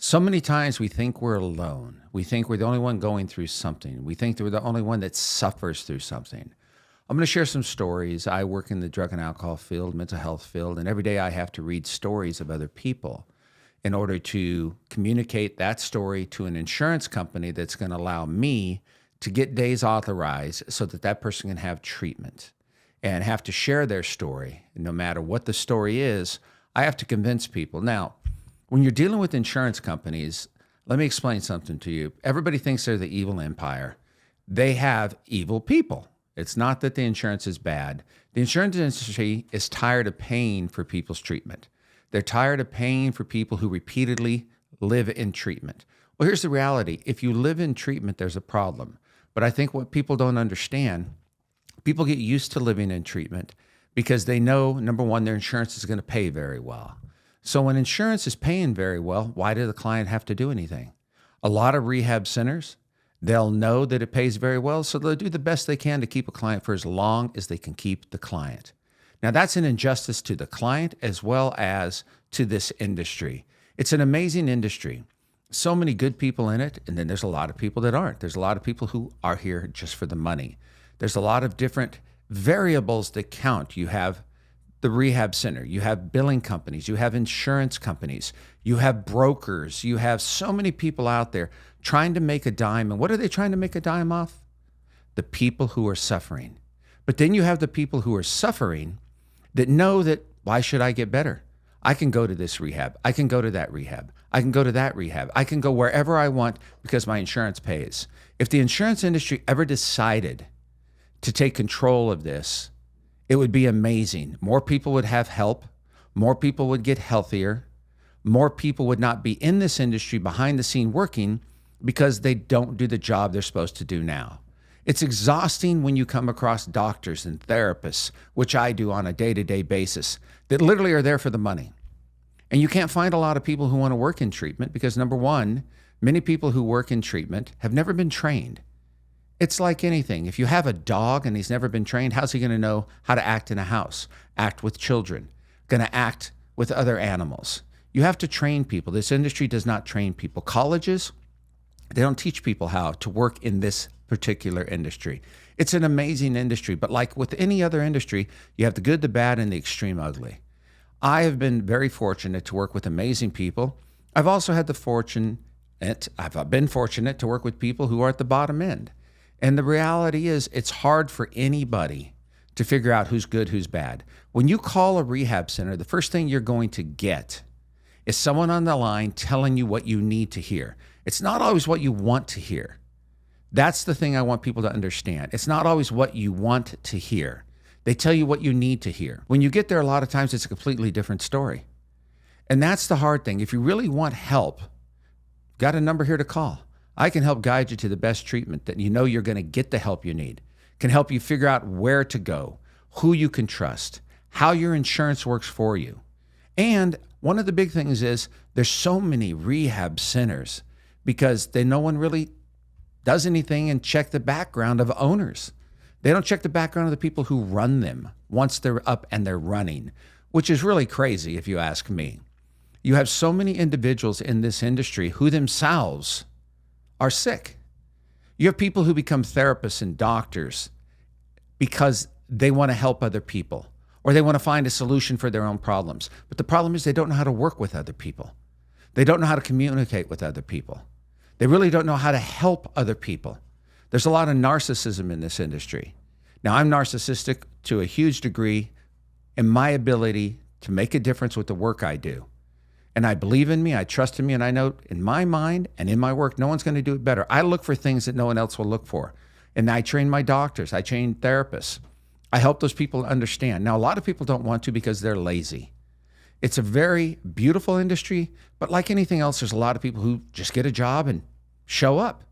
So many times we think we're alone. We think we're the only one going through something. We think that we're the only one that suffers through something. I'm going to share some stories. I work in the drug and alcohol field, mental health field, and every day I have to read stories of other people in order to communicate that story to an insurance company that's going to allow me to get days authorized so that that person can have treatment and have to share their story. And no matter what the story is, I have to convince people. Now, when you're dealing with insurance companies, let me explain something to you. Everybody thinks they're the evil empire. They have evil people. It's not that the insurance is bad. The insurance industry is tired of paying for people's treatment. They're tired of paying for people who repeatedly live in treatment. Well, here's the reality. If you live in treatment, there's a problem. But I think what people don't understand, people get used to living in treatment because they know, number one, their insurance is going to pay very well. So when insurance is paying very well, why does the client have to do anything? A lot of rehab centers, they'll know that it pays very well, so they'll do the best they can to keep a client for as long as they can keep the client. Now, that's an injustice to the client as well as to this industry. It's an amazing industry. So many good people in it, and then there's a lot of people that aren't. There's a lot of people who are here just for the money. There's a lot of different variables that count. You have the rehab center, you have billing companies, you have insurance companies, you have brokers, you have so many people out there trying to make a dime. And what are they trying to make a dime off? The people who are suffering. But then you have the people who are suffering that know that, why should I get better? I can go to this rehab. I can go to that rehab. I can go to that rehab. I can go wherever I want because my insurance pays. If the insurance industry ever decided to take control of this, it would be amazing. More people would have help. More people would get healthier. More people would not be in this industry behind the scene working because they don't do the job they're supposed to do now. It's exhausting when you come across doctors and therapists, which I do on a day-to-day basis, that literally are there for the money. And you can't find a lot of people who want to work in treatment because, number one, many people who work in treatment have never been trained. It's like anything. If you have a dog and he's never been trained, how's he going to know how to act in a house, act with children, going to act with other animals? You have to train people. This industry does not train people. Colleges, they don't teach people how to work in this particular industry. It's an amazing industry, but like with any other industry, you have the good, the bad, and the extreme ugly. I have been very fortunate to work with amazing people. I've also had I've been fortunate to work with people who are at the bottom end. And the reality is it's hard for anybody to figure out who's good, who's bad. When you call a rehab center, the first thing you're going to get is someone on the line telling you what you need to hear. It's not always what you want to hear. That's the thing I want people to understand. It's not always what you want to hear. They tell you what you need to hear. When you get there, a lot of times it's a completely different story. And that's the hard thing. If you really want help, got a number here to call. I can help guide you to the best treatment that you know you're going to get the help you need, can help you figure out where to go, who you can trust, how your insurance works for you. And one of the big things is there's so many rehab centers because no one really does anything and check the background of owners. They don't check the background of the people who run them once they're up and they're running, which is really crazy if you ask me. You have so many individuals in this industry who themselves are sick. You have people who become therapists and doctors because they want to help other people or they want to find a solution for their own problems. But the problem is they don't know how to work with other people. They don't know how to communicate with other people. They really don't know how to help other people. There's a lot of narcissism in this industry. Now, I'm narcissistic to a huge degree in my ability to make a difference with the work I do. And I believe in me, I trust in me, and I know in my mind and in my work, no one's going to do it better. I look for things that no one else will look for. And I train my doctors, I train therapists. I help those people understand. Now, a lot of people don't want to because they're lazy. It's a very beautiful industry, but like anything else, there's a lot of people who just get a job and show up.